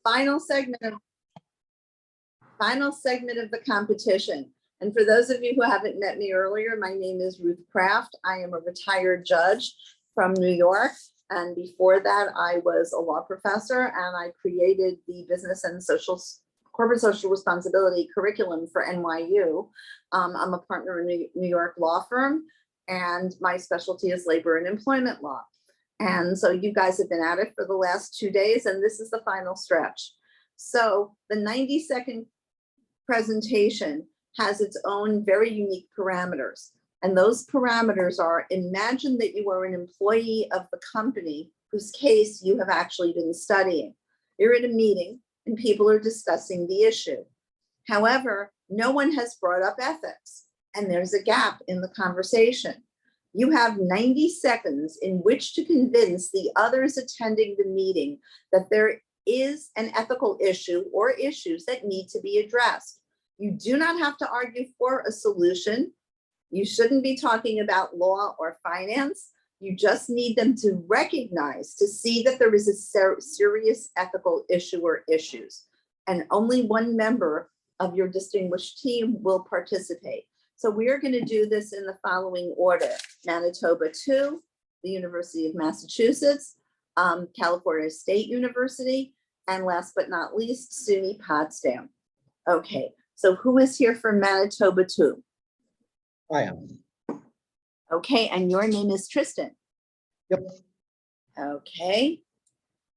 final segment of the competition. And for those of you who haven't met me earlier, my name is Ruth Kraft. I am a retired judge from New York. And before that, I was a law professor, and I created the business and corporate social responsibility curriculum for NYU. I'm a partner in a New York law firm, and my specialty is labor and employment law. And so you guys have been at it for the last 2 days, and this is the final stretch. So the 90-second presentation has its own very unique parameters. And those parameters are: imagine that you are an employee of the company whose case you have actually been studying. You're at a meeting and people are discussing the issue. However, no one has brought up ethics, and there's a gap in the conversation. You have 90 seconds in which to convince the others attending the meeting that there is an ethical issue or issues that need to be addressed. You do not have to argue for a solution. You shouldn't be talking about law or finance. You just need them to recognize, to see that there is a serious ethical issue or issues. And only one member of your distinguished team will participate. So we are going to do this in the following order: Manitoba 2, the University of Massachusetts, California State University, and last but not least, SUNY Potsdam. Okay, so who is here for Manitoba 2? I am. Okay, and your name is Tristan? Yep. Okay,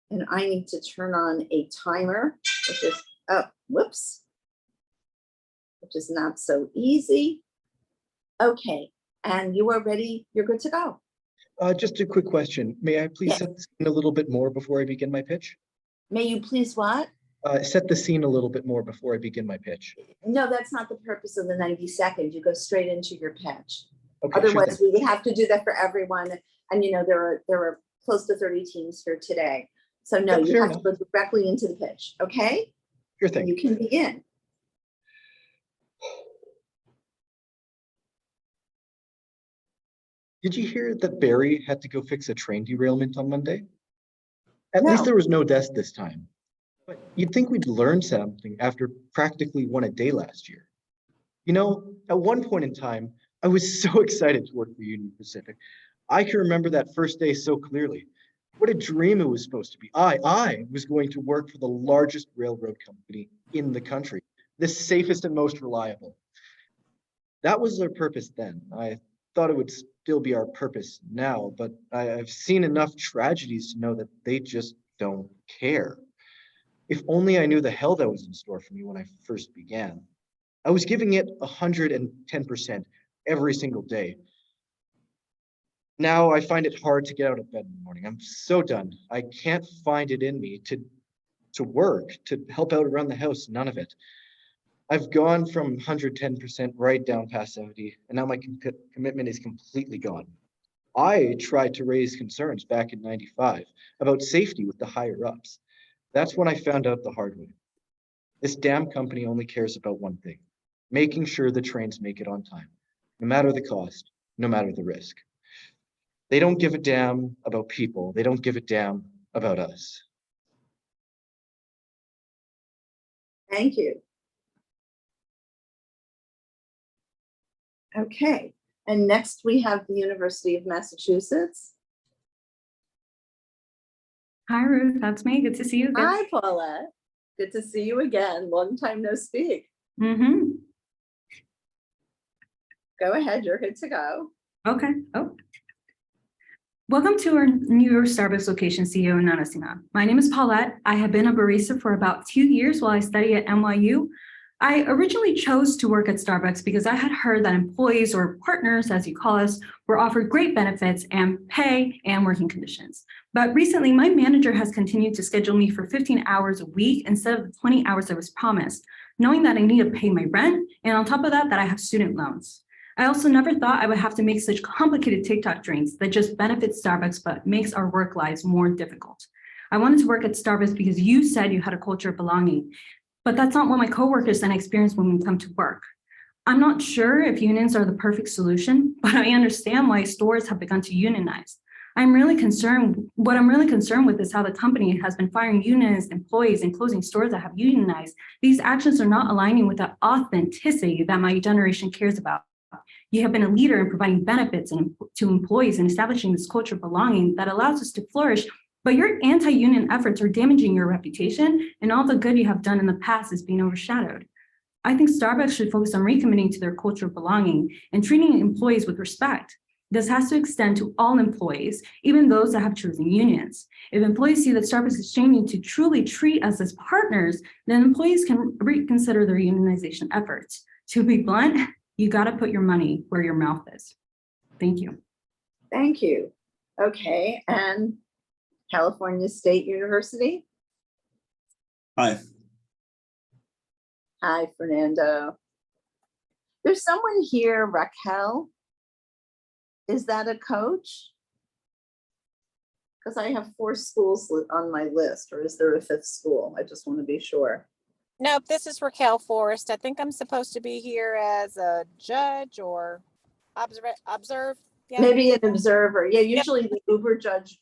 and I need to turn on a timer, which is, oh, whoops, which is not so easy. Okay, and you are ready, you're good to go. Just a quick question. May I please set the scene a little bit more before I begin my pitch? May you please what? Set the scene a little bit more before I begin my pitch. No, that's not the purpose of the 90 seconds. You go straight into your pitch. Okay, otherwise, we would have to do that for everyone. And you know, there are close to 30 teams here today. So no, Yep, you have to go directly into the pitch, okay? Sure thing. You can begin. Did you hear that Barry had to go fix a train derailment on Monday? At No. least there was no deaths this time. But you'd think we'd learn something after practically one a day last year. You know, at one point in time, I was so excited to work for Union Pacific. I can remember that first day so clearly. What a dream it was supposed to be. I was going to work for the largest railroad company in the country, the safest and most reliable. That was their purpose then. I thought it would still be our purpose now, but I've seen enough tragedies to know that they just don't care. If only I knew the hell that was in store for me when I first began. I was giving it 110% every single day. Now I find it hard to get out of bed in the morning. I'm so done. I can't find it in me to work, to help out around the house, none of it. I've gone from 110% right down past 70, and now my commitment is completely gone. I tried to raise concerns back in 95 about safety with the higher ups. That's when I found out the hard way. This damn company only cares about one thing: making sure the trains make it on time, no matter the cost, no matter the risk. They don't give a damn about people. They don't give a damn about us. Thank you. Okay, and next we have the University of Massachusetts. Hi, Ruth, that's me. Good to see you again. Hi, Paula. Good to see you again. Long time no speak. Mm-hmm. Go ahead, you're good to go. Okay. Oh. Welcome to our New York Starbucks location, CEO Nanasima. My name is Paulette. I have been a barista for about 2 years while I study at NYU. I originally chose to work at Starbucks because I had heard that employees, or partners as you call us, were offered great benefits and pay and working conditions. But recently, my manager has continued to schedule me for 15 hours a week instead of the 20 hours I was promised, knowing that I need to pay my rent, and on top of that, I have student loans. I also never thought I would have to make such complicated TikTok drinks that just benefit Starbucks but makes our work lives more difficult. I wanted to work at Starbucks because you said you had a culture of belonging, but that's not what my coworkers and I experience when we come to work. I'm not sure if unions are the perfect solution, but I understand why stores have begun to unionize. what I'm really concerned with is how the company has been firing unionized employees and closing stores that have unionized. These actions are not aligning with the authenticity that my generation cares about. You have been a leader in providing benefits to employees and establishing this culture of belonging that allows us to flourish, but your anti-union efforts are damaging your reputation, and all the good you have done in the past is being overshadowed. I think Starbucks should focus on recommitting to their culture of belonging and treating employees with respect. This has to extend to all employees, even those that have chosen unions. If employees see that Starbucks is changing to truly treat us as partners, then employees can reconsider their unionization efforts. To be blunt, you got to put your money where your mouth is. Thank you. Thank you. Okay, and California State University. Hi. Hi, Fernando. There's someone here, Raquel. Is that a coach? Because I have 4 schools on my list, or is there a 5th school? I just want to be sure. Nope, this is Raquel Forrest. I think I'm supposed to be here as a judge or observe. Yeah. Maybe an observer. Yeah, usually the Uber judge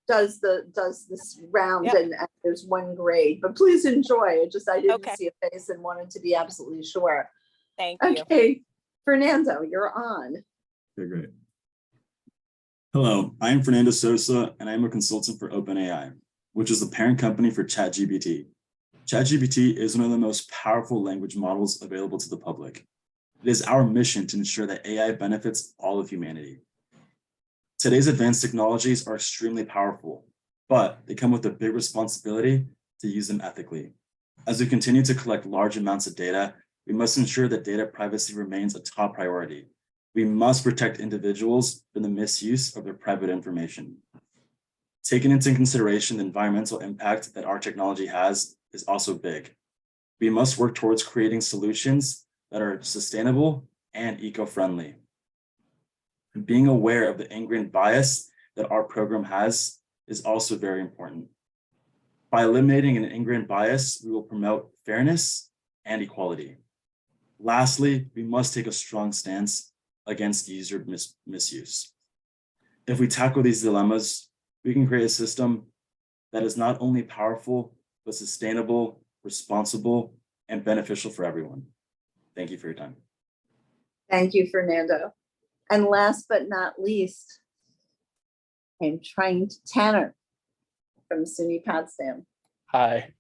does this round and there's 1 grade, but please enjoy. I didn't see a face and wanted to be absolutely sure. Thank you. Okay, Fernando, you're on. Okay, great. Hello, I am Fernando Sosa, and I am a consultant for OpenAI, which is the parent company for ChatGPT. ChatGPT is one of the most powerful language models available to the public. It is our mission to ensure that AI benefits all of humanity. Today's advanced technologies are extremely powerful, but they come with a big responsibility to use them ethically. As we continue to collect large amounts of data, we must ensure that data privacy remains a top priority. We must protect individuals from the misuse of their private information. Taking into consideration the environmental impact that our technology has is also big. We must work towards creating solutions that are sustainable and eco-friendly. Being aware of the ingrained bias that our program has is also very important. By eliminating an ingrained bias, we will promote fairness and equality. Lastly, we must take a strong stance against user misuse. If we tackle these dilemmas, we can create a system that is not only powerful, but sustainable, responsible, and beneficial for everyone. Thank you for your time. Thank you, Fernando. And last but not least, I'm trying to Tanner from SUNY Potsdam. Hi.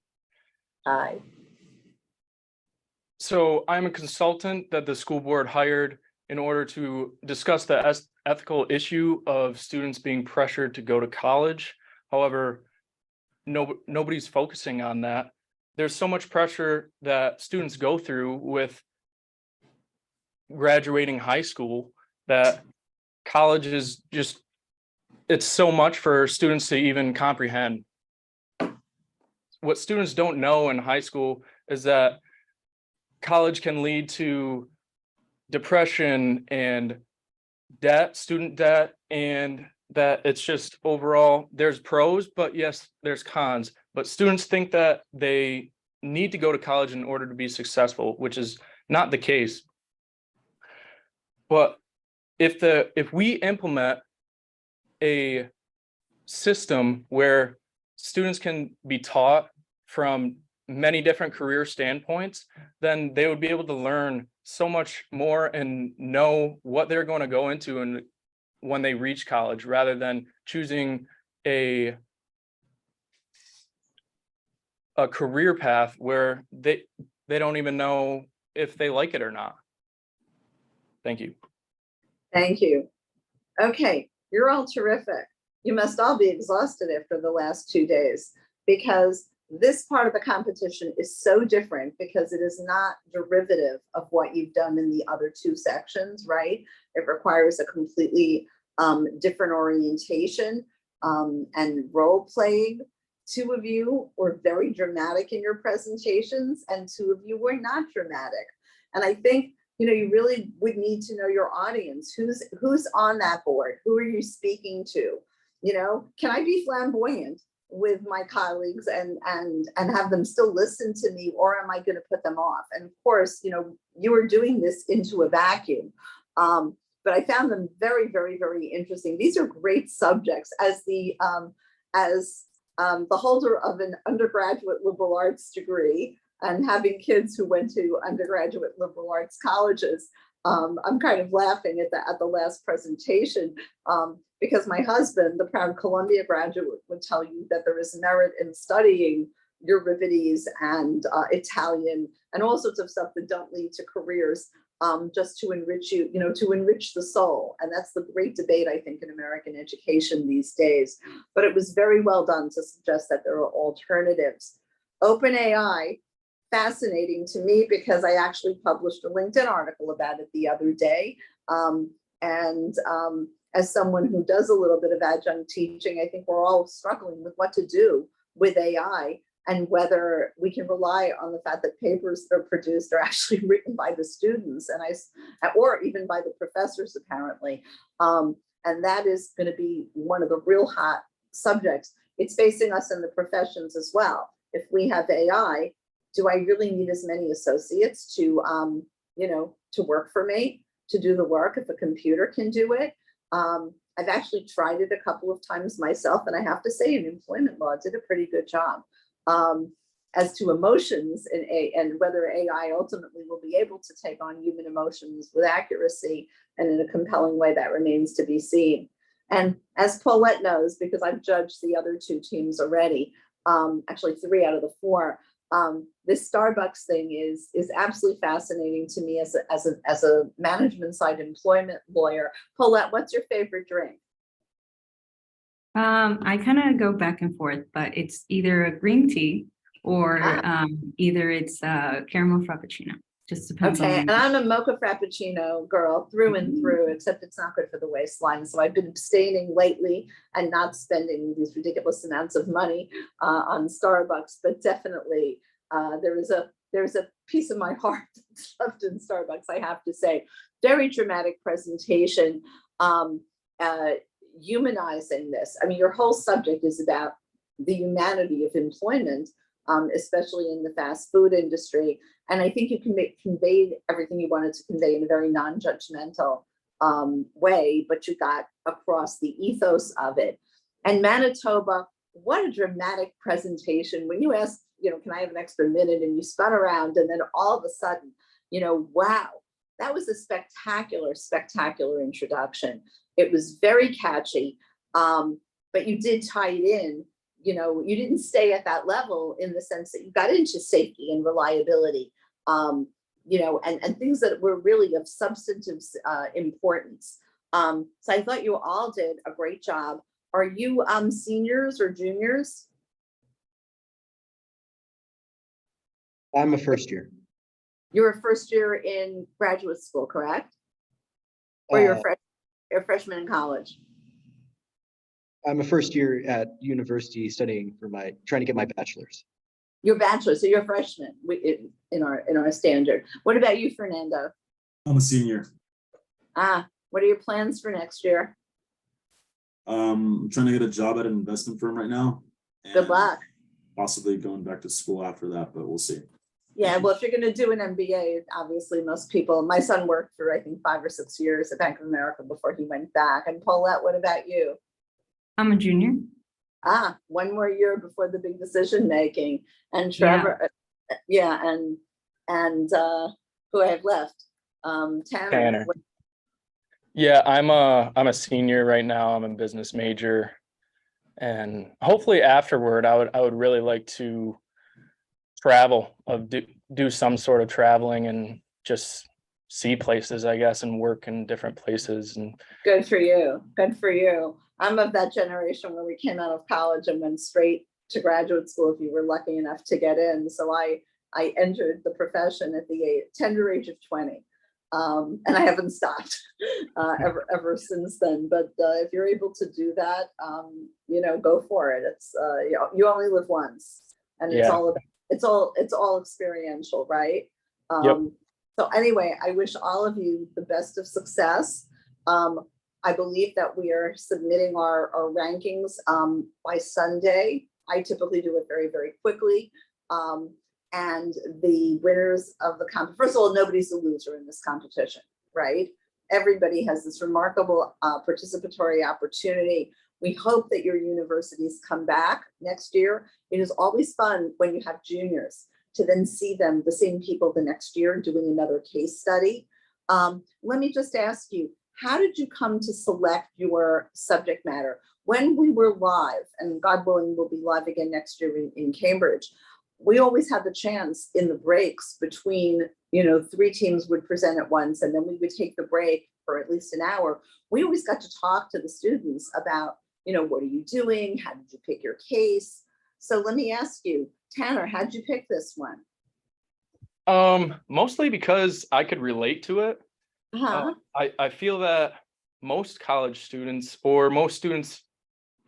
Hi. So I'm a consultant that the school board hired in order to discuss the ethical issue of students being pressured to go to college. However, nobody's focusing on that. There's so much pressure that students go through with graduating high school that college is just, it's so much for students to even comprehend. What students don't know in high school is that college can lead to depression and debt, student debt, and that it's just overall, there's pros, but yes, there's cons. But students think that they need to go to college in order to be successful, which is not the case. But if we implement a system where students can be taught from many different career standpoints, then they would be able to learn so much more and know what they're going to go into and when they reach college, rather than choosing a career path where they don't even know if they like it or not. Thank you. Thank you. Okay, you're all terrific. You must all be exhausted after the last 2 days, because this part of the competition is so different because it is not derivative of what you've done in the other 2 sections, right? It requires a completely different orientation and role playing. 2 of you were very dramatic in your presentations and 2 of you were not dramatic. And I think, you know, you really would need to know your audience. Who's on that board? Who are you speaking to? You know, can I be flamboyant with my colleagues and have them still listen to me, or am I going to put them off? And of course, you know, you are doing this into a vacuum. but I found them very, very, very interesting. These are great subjects. As the holder of an undergraduate liberal arts degree and having kids who went to undergraduate liberal arts colleges, I'm kind of laughing at the last presentation because my husband, the proud Columbia graduate, would tell you that there is merit in studying Euripides and Italian and all sorts of stuff that don't lead to careers, just to enrich you, to enrich the soul. And that's the great debate, I think, in American education these days. But it was very well done to suggest that there are alternatives. OpenAI, fascinating to me because I actually published a LinkedIn article about it the other day. As someone who does a little bit of adjunct teaching, I think we're all struggling with what to do with AI and whether we can rely on the fact that papers that are produced are actually written by the students or even by the professors, apparently. And that is going to be one of the real hot subjects. It's facing us in the professions as well. If we have AI, do I really need as many associates to work for me, to do the work if a computer can do it? I've actually tried it a couple of times myself, and I have to say, in employment law, it did a pretty good job. As to emotions and whether AI ultimately will be able to take on human emotions with accuracy and in a compelling way, that remains to be seen. And as Paulette knows, because I've judged the other two teams already, actually 3 out of the 4, this Starbucks thing is absolutely fascinating to me as a management side employment lawyer. Paulette, what's your favorite drink? I kind of go back and forth, but it's either a green tea or either it's caramel frappuccino. Just depends on. Okay, and I'm a mocha frappuccino girl through and through, except it's not good for the waistline. So I've been abstaining lately and not spending these ridiculous amounts of money on Starbucks. But definitely, there is a piece of my heart that's left in Starbucks, I have to say. Very dramatic presentation, humanizing this. I mean, your whole subject is about the humanity of employment, especially in the fast food industry. And I think you can convey everything you wanted to convey in a very non-judgmental way, but you got across the ethos of it. And Manitoba, what a dramatic presentation. When you asked, can I have an extra minute, and you spun around, and then all of a sudden, wow, that was a spectacular, spectacular introduction. It was very catchy, but you did tie it in. You didn't stay at that level in the sense that you got into safety and reliability, and things that were really of substantive importance. So I thought you all did a great job. Are you seniors or juniors? I'm a first year. You're a first year in graduate school, correct? Or you're a freshman in college? I'm a first year at university studying trying to get my bachelor's. Your bachelor, so you're a freshman in our standard. What about you, Fernando? I'm a senior. What are your plans for next year? I'm trying to get a job at an investment firm right now. Good luck. Possibly going back to school after that, but we'll see. Yeah, well, if you're going to do an MBA, obviously most people, my son worked for, I think, 5 or 6 years at Bank of America before he went back. And Paulette, what about you? I'm a junior. 1 more year before the big decision making. And Trevor, and who I have left? Tanner. Yeah, I'm a senior right now. I'm a business major, and hopefully afterward, I would really like to travel, do some sort of traveling and just see places, I guess, and work in different places. And good for you. Good for you. I'm of that generation where we came out of college and went straight to graduate school if you were lucky enough to get in. So I entered the profession at the tender age of 20. And I haven't stopped ever since then. But if you're able to do that, go for it. It's you only live once, and it's all experiential, right? Yep. So anyway, I wish all of you the best of success. I believe that we are submitting our rankings by Sunday. I typically do it very, very quickly. And the winners of the first of all, nobody's a loser in this competition, right? everybody has this remarkable participatory opportunity. We hope that your universities come back next year. It is always fun when you have juniors to then see them, the same people, the next year doing another case study. Let me just ask you, how did you come to select your subject matter? When we were live, and God willing, we'll be live again next year in Cambridge, we always had the chance in the breaks between, 3 teams would present at once, and then we would take the break for at least an hour. We always got to talk to the students about, what are you doing? How did you pick your case? So let me ask you, Tanner, how did you pick this one? Mostly because I could relate to it. Uh-huh. I feel that most college students, or most students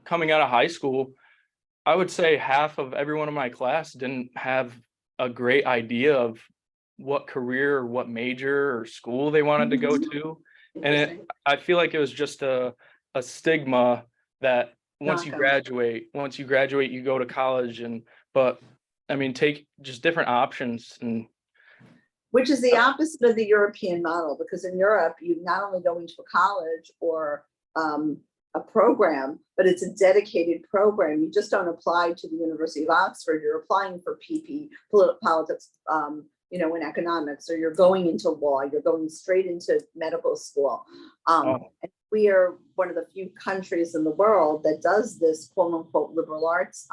coming out of high school, I would say half of everyone in my class didn't have a great idea of what career or what major or school they wanted to go to. And I feel like it was just a stigma that once you graduate, you go to college, but I mean, take just different options. And which is the opposite of the European model, because in Europe, you not only go into a college or a program, but it's a dedicated program. You just don't apply to the University of Oxford. You're applying for PP, politics, in economics, or you're going into law. You're going straight into medical school. And we are one of the few countries in the world that does this quote unquote liberal arts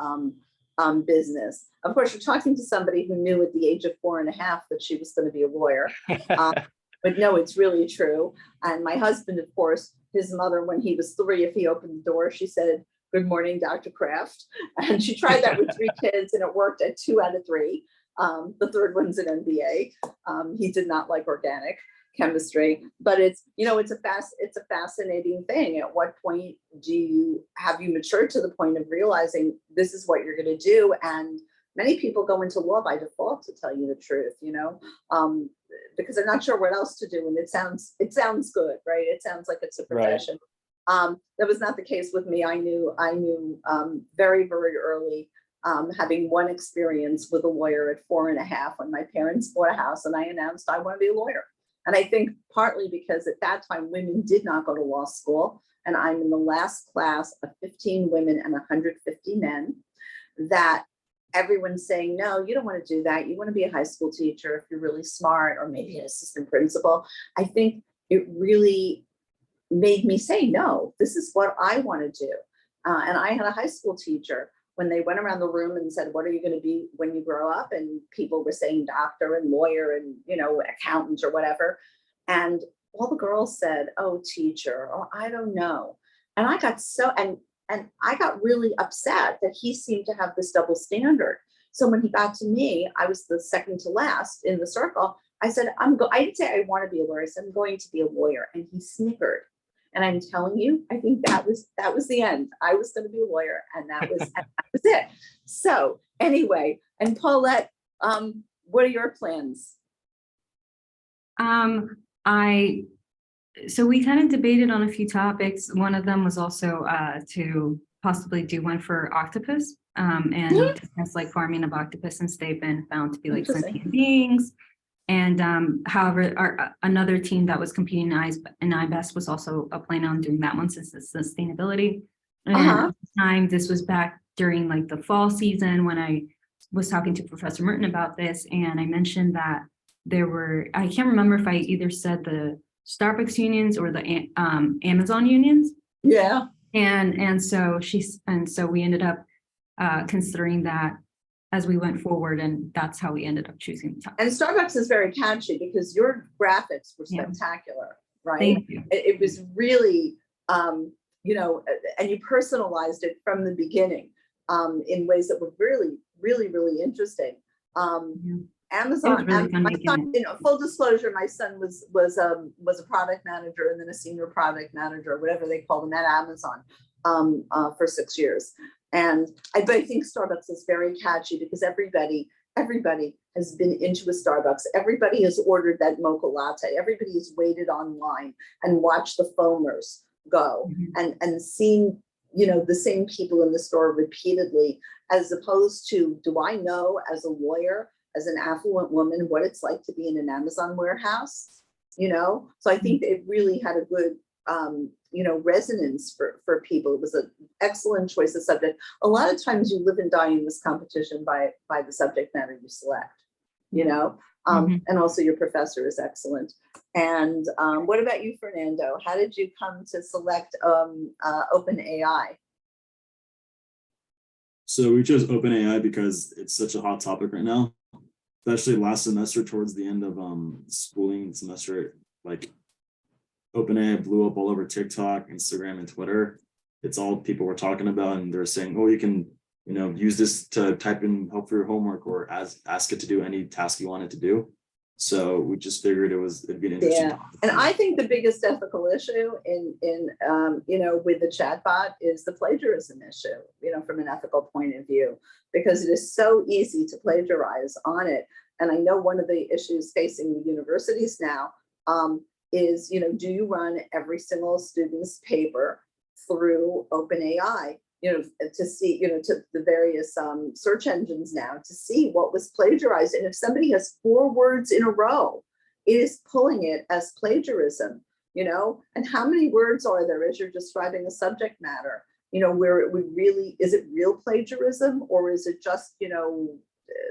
business. Of course, you're talking to somebody who knew at the age of 4.5 that she was going to be a lawyer. But no, it's really true. And my husband, of course, his mother, when he was 3, if he opened the door, she said, "Good morning, Dr. Kraft." And she tried that with 3 kids, and it worked at 2 out of 3. The 3rd one's an MBA. He did not like organic chemistry, but it's a fascinating thing. At what point have you matured to the point of realizing this is what you're going to do? And many people go into law by default, to tell you the truth, because they're not sure what else to do, and it sounds good, right? It sounds like it's a profession. Right. That was not the case with me. I knew very, very early, having one experience with a lawyer at 4.5 when my parents bought a house and I announced I want to be a lawyer. And I think partly because at that time women did not go to law school, and I'm in the last class of 15 women and 150 men, that everyone's saying, no, you don't want to do that. You want to be a high school teacher if you're really smart, or maybe an assistant principal. I think it really made me say, no, this is what I want to do. And I had a high school teacher, when they went around the room and said, what are you going to be when you grow up? And people were saying doctor and lawyer and, accountant or whatever. And all the girls said, oh, teacher, or I don't know. And I got and I got really upset that he seemed to have this double standard. So when he got to me, I was the second to last in the circle. I said, I didn't say I want to be a lawyer. I said, I'm going to be a lawyer. And he snickered. And I'm telling you, I think that was the end. I was going to be a lawyer, and that was it. So anyway, and Paulette, what are your plans? So we kind of debated on a few topics. One of them was also to possibly do one for octopus, and discuss like farming of octopus, since they've been found to be like sentient beings. And however, another team that was competing in IBEST was also planning on doing that one, since it's sustainability. And at the time, this was back during like the fall season, when I was talking to Professor Merton about this, and I mentioned that there were, I can't remember if I either said the Starbucks unions or the Amazon unions. Yeah. And so we ended up considering that as we went forward, and that's how we ended up choosing the topic. And Starbucks is very catchy because your graphics were spectacular, right? Thank you. It was really, and you personalized it from the begining in ways that were really, really, really interesting. Amazon, really fun my son, full disclosure, my son was a product manager and then a senior product manager, whatever they call them at Amazon, for 6 years. And I think Starbucks is very catchy because everybody has been into a Starbucks. Everybody has ordered that mocha latte. Everybody has waited online and watched the foamers go and seen, the same people in the store repeatedly, as opposed to, do I know as a lawyer, as an affluent woman, what it's like to be in an Amazon warehouse? So I think it really had a good, resonance for people. It was an excellent choice of subject. A lot of times you live and die in this competition by the subject matter you select, and also your professor is excellent. And what about you, Fernando? How did you come to select OpenAI? So we chose OpenAI because it's such a hot topic right now, especially last semester towards the end of schooling semester. Like OpenAI blew up all over TikTok, Instagram, and Twitter. It's all people were talking about, and they're saying, "Oh, you can, use this to type in help for your homework or ask it to do any task you want it to do." So we just figured it'd be an interesting topic. And I think the biggest ethical issue in with the chatbot is the plagiarism issue, from an ethical point of view, because it is so easy to plagiarize on it. And I know one of the issues facing the universities now is, do you run every single student's paper through OpenAI, to see, to the various search engines now to see what was plagiarized. And if somebody has 4 words in a row, it is pulling it as plagiarism, and how many words are there as you're describing a subject matter, where it would really, is it real plagiarism, or is it just,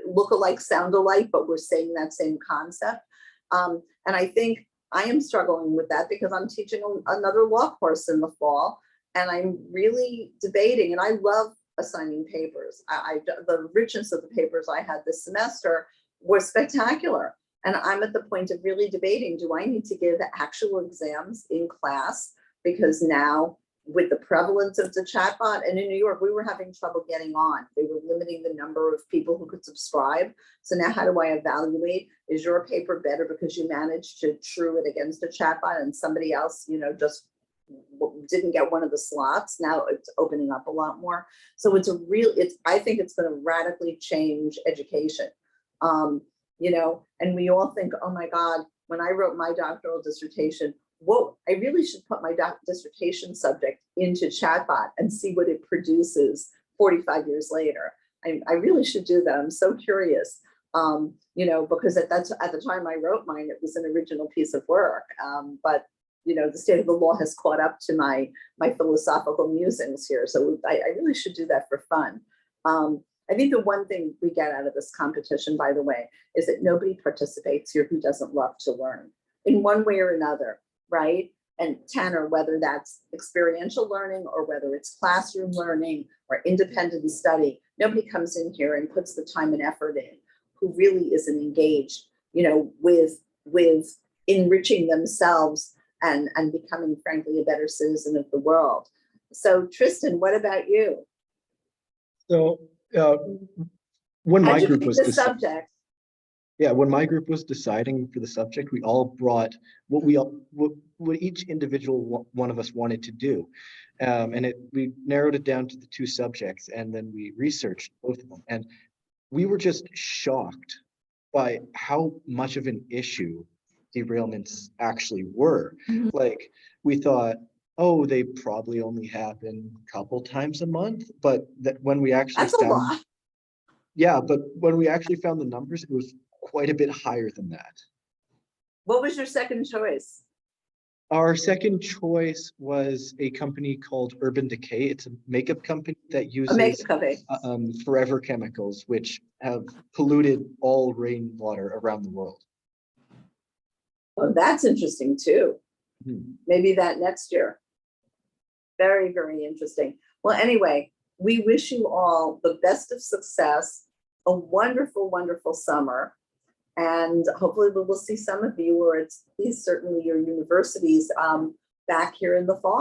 look alike, sound alike, but we're saying that same concept? And I think I am struggling with that because I'm teaching another law course in the fall. And I'm really debating, and I love assigning papers. The richness of the papers I had this semester was spectacular. And I'm at the point of really debating, do I need to give actual exams in class? Because now with the prevalence of the chatbot, and in New York, we were having trouble getting on. They were limiting the number of people who could subscribe. So now how do I evaluate? Is your paper better because you managed to true it against a chatbot and somebody else, just didn't get one of the slots? Now it's opening up a lot more. So I think it's going to radically change education. And we all think, oh my God, when I wrote my doctoral dissertation, I really should put my dissertation subject into chatbot and see what it produces 45 years later. I really should do that. I'm so curious, because at the time I wrote mine, it was an original piece of work. But the state of the law has caught up to my philosophical musings here. So I really should do that for fun. I think the one thing we get out of this competition, by the way, is that nobody participates here who doesn't love to learn in one way or another, right? And Tanner, whether that's experiential learning or whether it's classroom learning or independent study, nobody comes in here and puts the time and effort in who really isn't engaged, with enriching themselves and becoming, frankly, a better citizen of the world. So Tristan, what about you? So when my group was when my group was deciding for the subject, we all brought what each individual one of us wanted to do, and we narrowed it down to the 2 subjects, and then we researched both of them, and we were just shocked by how much of an issue derailments actually were. Like, we thought, oh, they probably only happen a couple times a month, but when we actually that's a lot. Yeah, but when we actually found the numbers, it was quite a bit higher than that. What was your second choice? Our second choice was a company called Urban Decay. It's a makeup company that uses forever chemicals, which have polluted all rainwater around the world. Oh, that's interesting too. Maybe that next year. Very, very interesting. Well, anyway, we wish you all the best of success, a wonderful, wonderful summer. And hopefully we will see some of you, or at least certainly your universities, back here in the fall.